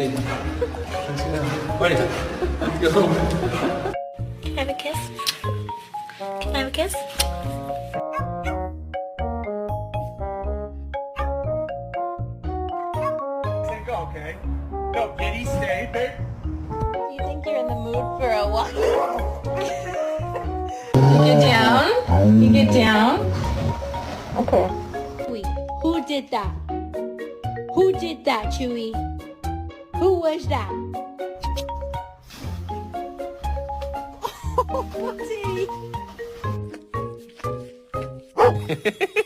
빨리 당신아 빨리 자. 여러분. Can I have a kiss? Can I have a kiss? Go, okay? No, Giddy, stay. There. Do you think you're in the mood for a walk? You get down? You get down? Okay. Who did that? Who did that, Chewy? Who was that? Oh,